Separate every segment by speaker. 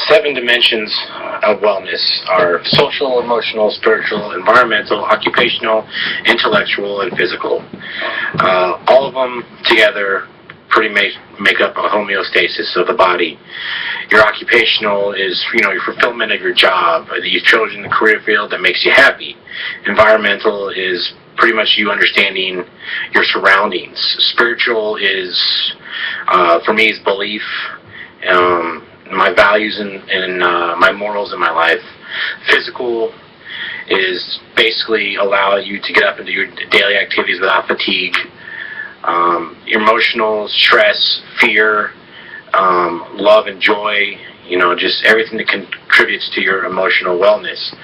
Speaker 1: 7 dimensions of wellness are social, emotional, spiritual, environmental, occupational, intellectual, and physical. All of them together pretty make up a homeostasis of the body. Your occupational is, your fulfillment of your job, that you've chosen the career field that makes you happy. Environmental is pretty much you understanding your surroundings. Spiritual is, for me, is belief, my values and my morals in my life. Physical is basically allow you to get up and do your daily activities without fatigue. Emotional, stress, fear, love and joy, just everything that contributes to your emotional wellness.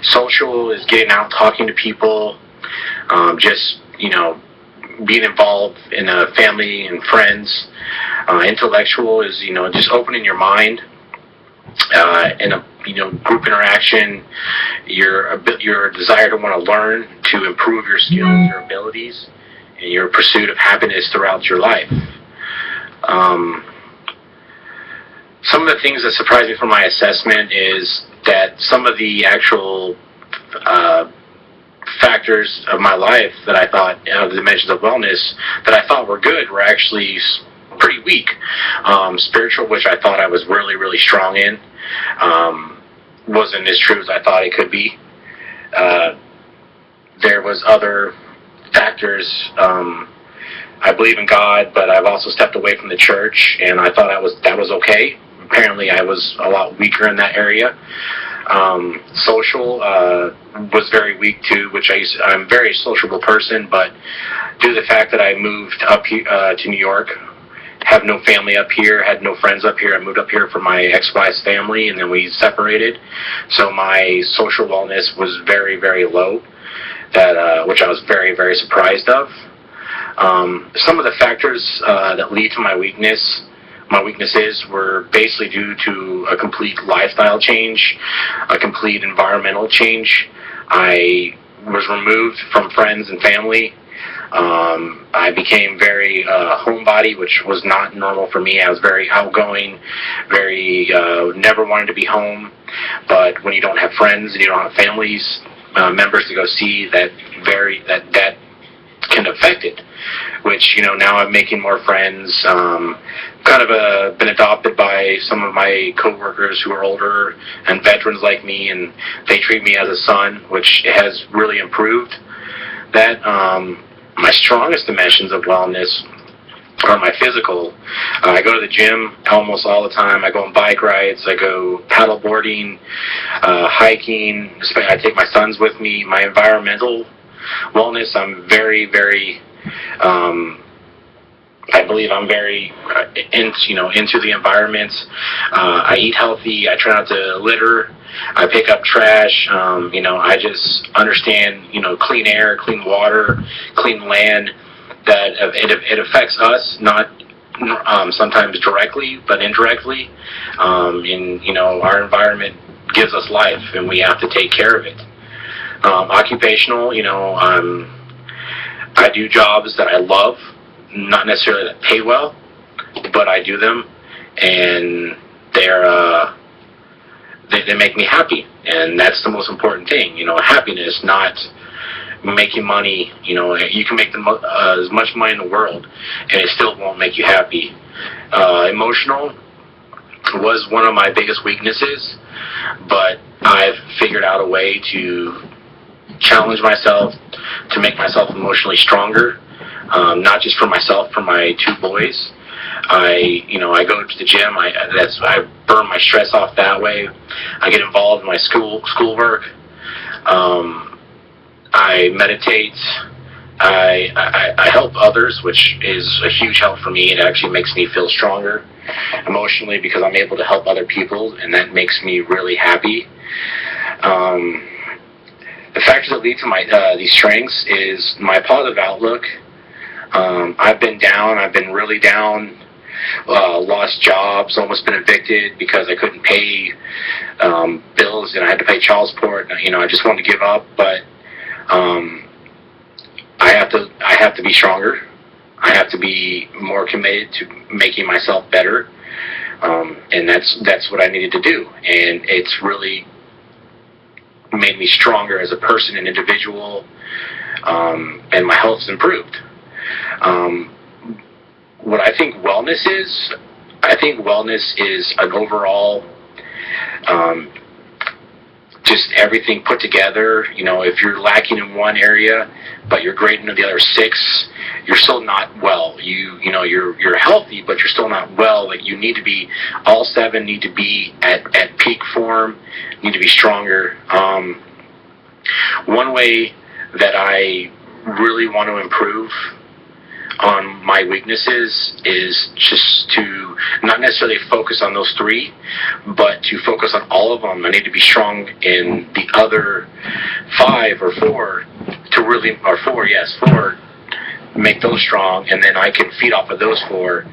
Speaker 1: Social is getting out, talking to people, being involved in a family and friends. Intellectual is, just opening your mind, in a, group interaction, your desire to want to learn, to improve your skills, your abilities, and your pursuit of happiness throughout your life. Some of the things that surprised me from my assessment is that some of the actual factors of my life that I thought, the dimensions of wellness, that I thought were good, were actually pretty weak. Spiritual, which I thought I was really, really strong in, wasn't as true as I thought it could be. There was other factors. I believe in God, but I've also stepped away from the church, and I thought that was okay. Apparently, I was a lot weaker in that area. Social was very weak too, which I'm a very sociable person, but due to the fact that I moved up here, to New York, have no family up here, had no friends up here. I moved up here for my ex-wife's family, and then we separated. So my social wellness was very, very low, which I was very, very surprised of. Some of the factors that lead to my weaknesses were basically due to a complete lifestyle change, a complete environmental change. I was removed from friends and family. I became very homebody, which was not normal for me. I was very outgoing, very never wanted to be home. But when you don't have friends and you don't have families, members to go see, that can affect it. Which, now I'm making more friends. Kind of been adopted by some of my coworkers who are older and veterans like me, and they treat me as a son, which has really improved that. My strongest dimensions of wellness are my physical. I go to the gym almost all the time. I go on bike rides. I go paddle boarding, hiking. I take my sons with me. My environmental wellness, I'm very, very, I believe I'm very into the environment. I eat healthy. I try not to litter. I pick up trash. I just understand, clean air, clean water, clean land, that it affects us, not sometimes directly, but indirectly. Our environment gives us life, and we have to take care of it. Occupational, I do jobs that I love, not necessarily that pay well, but I do them, and they make me happy, and that's the most important thing. Happiness, not making money. You can make as much money in the world, and it still won't make you happy. Emotional was one of my biggest weaknesses, but I've figured out a way to challenge myself, to make myself emotionally stronger, not just for myself, for my 2 boys. I go to the gym. I burn my stress off that way. I get involved in my schoolwork. I meditate. I help others, which is a huge help for me. It actually makes me feel stronger emotionally because I'm able to help other people, and that makes me really happy. The factors that lead to these strengths is my positive outlook. I've been down. I've been really down. Lost jobs, almost been evicted because I couldn't pay bills, and I had to pay child support. I just wanted to give up, but I have to be stronger. I have to be more committed to making myself better. And that's what I needed to do, and it's really made me stronger as a person and individual, and my health's improved. What I think wellness is an overall, just everything put together. You know, if you're lacking in one area, but you're great in the other 6, you're still not well. You know, you're healthy, but you're still not well. Like, you need to be, all 7 need to be at peak form, need to be stronger. One way that I really want to improve on my weaknesses is just to not necessarily focus on those 3, but to focus on all of them. I need to be strong in the other 5 or 4 to really, or 4, yes, 4, make those strong, and then I can feed off of those 4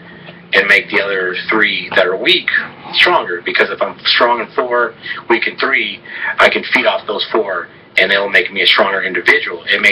Speaker 1: and make the other 3 that are weak stronger, because if I'm strong in 4, weak in 3, I can feed off those 4, and it'll make me a stronger individual. It may